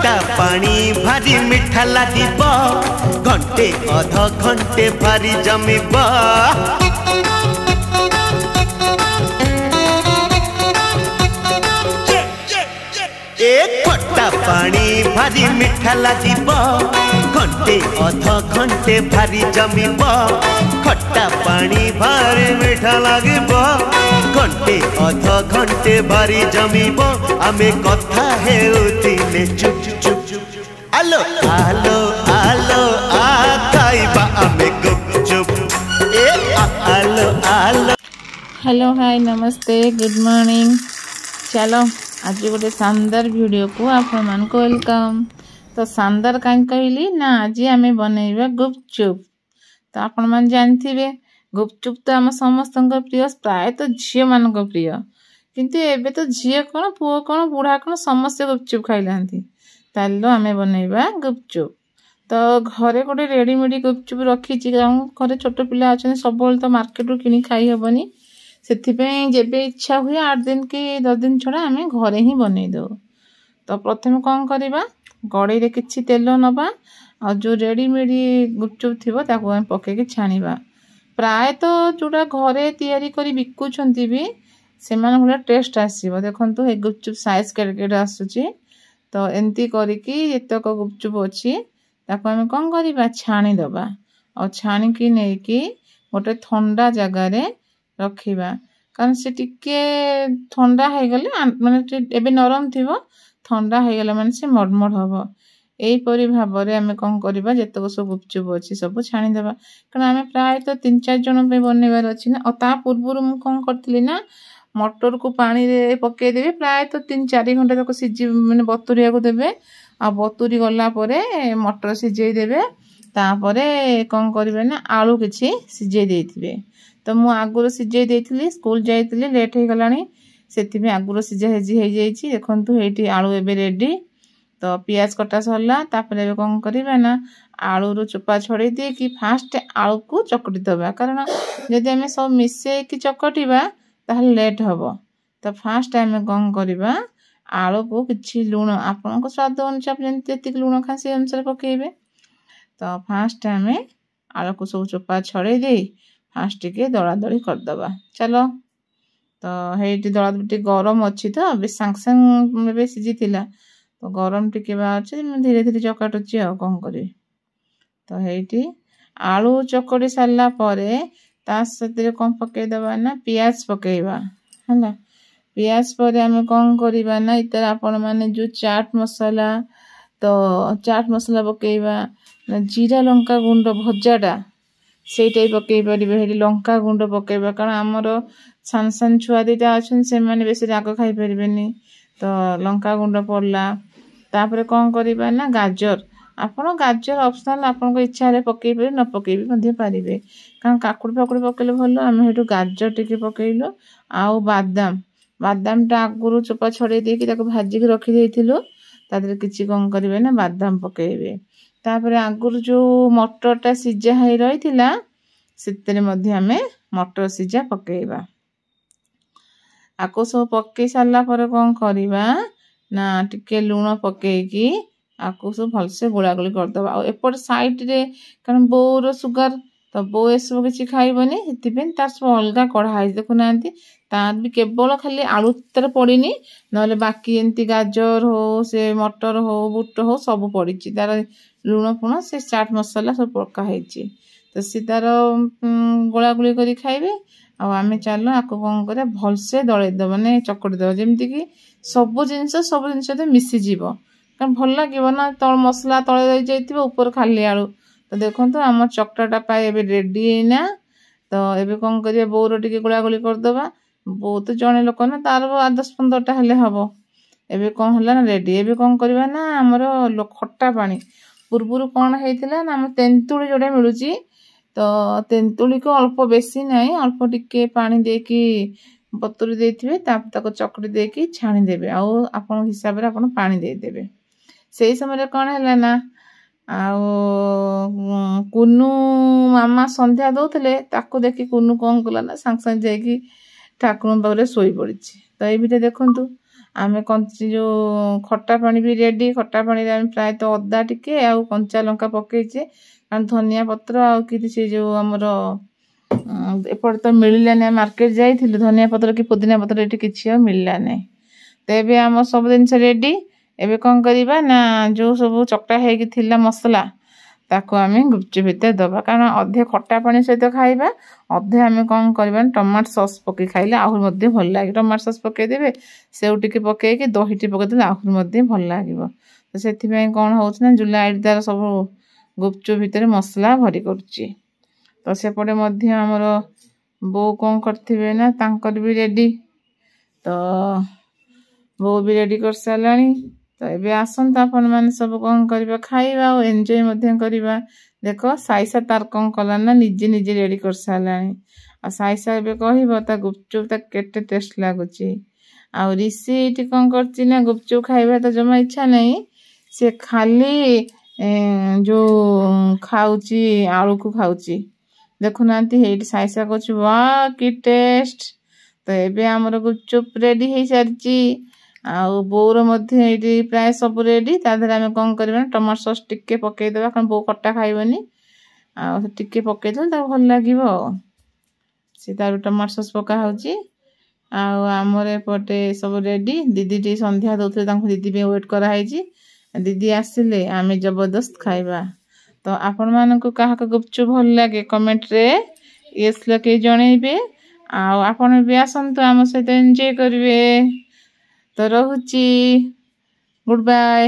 खट्टा पानी भारी मिठा लागिब घंटे अध घंटे भारी जमिब ए खट्टा पानी भारी मिठा लागिब घंटे अध घंटे भारी जमिब खट्टा पानी भारी मिठा लागिब घंटे अध घंटे भारी जमिब आमे कथा हेउथिले चुप चुप आलो आलो आलो आ खाइबा आमे गुपचुप ए आलो आलो। हेलो हाय नमस्ते गुड मॉर्निंग। चलो आज गोटे शानदार वीडियो को आपण मान को वेलकम। तो शानदार कहीं कहली ना आज आम बनइबा गुपचुप। तो आपण मान जानथिबे गुपचुप तो आम समस्त प्रिय प्राय तो झील मान प्रिय किंतु एबे तो झील कौन पुओ कौन बुढ़ा कौन समस्त गुपचुप खाइलांती तालो आम बनइबा गुपचुप। तो घरे गोटे रेडीमेड गुपचुप रखी घरे छोट पिला अच्छा सब तो मार्केट रू किणी खाई हेबनी से जेबे इच्छा हुए 8 दिन कि 10 दिन छड़ा आम घरे ही बनई दो। तो प्रथम कौन करवा कड़ाई रे किछि तेल नबा और जो रेडीमेड गुपचुप थिबो ताको हम पके छाणीबा। प्राय तो जोड़ा घरे तैयारी करी बिकुछंती भी से माने टेस्ट आसीबो। देखंतु हे गुपचुप साइज केड़े आसुची। तो एंती करिकी एतक गुपचुप अछि ताको हम कौन करवा छाणी दबा और छाणी की नै कि गोटे ठंडा जगह रे रखिबा कारण से टिके ठंडा है गले माने एबे नरम थिबो ठंडा है गले माने से मडमड हबो। एई परि भाबरे हमें कोन करबा जेतक सब गुपचुप अछि सब छाणी देबा कारण हमें प्राय तो 3-4 जन पे बनेबार अछि ना। और ता पूर्व मु कोन करथली ना मटर को पानी रे पके देबे प्राय तो 3-4 घंटा तक सिजी माने बतुरिया को देबे आ बतुरी गला परे मटर सिजेई देबे तापरे कोन करबे ना आलू किछि सिजेई देथिबे। तो मु आगुर सिझे देथिली स्कूल जाइतिली लेट हो गलानी सेति आगुर सिझा हेजी हो जाइछि। देखंतु हेटी आलू एबे रेडी। तो पियाज कटा सरला तापरे एबे कोन करबा ना आलू रो चोपा छड़े दे कि फास्ट आलू को चकटी दबा कारण जदि हमें सब मिसे कि चकटिबा ताहले लेट हबो। तो फास्ट हमें कोन करबा आलू को किछि लूण आपन को स्वाद अनुसार जति लूण खा से अनुसार पकेबे। तो फास्ट हमें आलू को सब चोपा छड़े दे फास्ट के दला दली कर दबा। चलो तो हेटी दला दली गरम अछि तो बे सांग सांग बे सिजी थिला तो गरम टिके बा अछि धीरे धीरे चकाटुची आ कोन करी। तो हेटी आलू चकड़ी सारला परे ता सते कोन पके दबा ना प्याज पकेबा हला। प्याज परे हमें कोन करबा ना इतर आपण माने जो चाट मसाला तो चाट मसाला पकेबा ना जीरा लंका गुंड भजाटा से टाइप पकई परिबे हेली लंका गुंड पकेबा कारण हमर सान सान छुआ दिटा अछन से माने बेसी राग खाई परिबेनी। तो लंका गुंड पड़ला तापरे कोन करबा ना गाजर आपण गाजर ऑप्शनल आपण को इच्छा रे पकई पे न पकई भी मध्ये पारिबे कारण काकुड़ फाकुड़ पकेले भलो हम हेटु गाजर टिके पकेइलो आउ बादाम बादाम टा आगुरु चोपा छड़े दे कि ताको भाजी के रखि देथिलो तादरे किछि कोन करबे ना बादाम पकेइबे। तापरे आगुरु जो मटर टा सिझा है रही थिला सेतरे मध्ये हमें मटर सिझा पकेइबा। आको सब पके सारला पर कोन करबा ना टिके लूण पकेकी आको सब भलसे गोला गोली कर दबा। और एपट साइड रे कारण बोर सुगर तो बो ए सब किछि खाइबनी हेतिबेन तार सब अलगा कढ़ा देखु नांती तार भी केवल खाली आलू तर पड़ीनी नले बाकी एंती गाजर हो से मटर हो बुट हो सब पड़ीची तार लूण पुण से चाट मसाला सब पका हेची। तो सी तार गोला गोली करी खाइबे आमे चलो आको कोन करे भलसे दळे द माने चकड़ी द जेमति कि सब जिंस तो मिसी जीवो कारण भल लागिवो ना तळ मसला तळे रहि जाइतिबो ऊपर खाली आलू। तो देखंतु हम चकटाटा पाए एबे रेडी हैना। तो एबे कोन करिया बोरो टिके गोला गोली कर दबा बो तो जणे लोक ना तार 10-15 टा हेले हबो। एबे कोन हला ना रेडी एबे कोन करबा ना हमरो खट्टा पानी पूर्वरु कोन हेतिला ना हम तेंतुली जोडा मिलुची तो तेंतुली को अल्प बेसी नाही अल्प टिके पानी देकी बतुरी देथिबे ताको चकड़ी देकी छाणी देबे आ आपन हिसाब रे आपन पानी दे देबे। सेही समय कोन हला ना कुन्नू मामा संध्या दौले ताको देखी कुन्नू कौन कला ना सांग सांग जाकि ठाकुर पाखे शोई पड़ी। तो ये देखु आमे कंची जो खट्टा पानी भी रेडी खट्टा पानी रे प्राय तो अदा टिके आ कंचा लंका पकेचे कारण धनिया पत्र आ कि से जो हमर एपट तो मिलला नै मार्केट जाइथिलु धनिया पत्र कि पुदीना पत्र एठी किछि मिलला नै तेबे हम सब दिन से रेडी एबे कोन करिबा ना जो सब चकटा हे कि थिला मसला ताको आमे गुपचुप भितर दबा कारण अधे खट्टा पानी सहित खाइबा अधे आमे कोन करबा टमाटर सॉस पके खाइले आहुर मध्ये भल लागे टमाटर सॉस पके देबे सेउ टिके पके के दही टिके पके देबे आहुर मध्ये भल लागबो तो सेथि पय कोन होछ ना जुलाइट दार सब गुपचुप भितर मसला भरी करछि तो सेपटे मध्ये हमर बो कोन करथिबे ना तांकर भी रेडी तो बो भी रेडी कर सालानी तो एबे आसन अपन माने सब कोन करबा खाइबा और एन्जॉय मध्ये करबा देखो साइसा तार कोन कला ना निजे निजे रेडी कर सालानी आ साइसा एबे कहिबो ता गुपचुप ता केते टेस्ट लागुची आ रिसीट कोन करची ना गुपचुप खाइबा तो जमा इच्छा नहीं से खाली जो खाउची आलू को खाउची देखु नांती हेट साइसा कोच वाह की टेस्ट तो एबे हमर गुपचुप रेडी हे सारची आ बोर मध्ये एडी प्राय सब रेडी तादर आमे कोन करबा टमाटर सॉस टिके पके देबा कारण बो कट्टा खाइबनी आ टिके पके दल ता भल लागिवो से तार टमाटर सॉस पका होची आ हमरे पटे सब रेडी दीदी टी संध्या दोथले तांको दीदी पे वेट करा हैची दीदी आसिले आमे जबरदस्त खाइबा तो आपण मान को काहा को गुपचुप भल लागे कमेंट रे यस लके जणैबे आ आपण भी आसंतु हम सहित एन्जॉय करबे तो रहूची गुड बाय।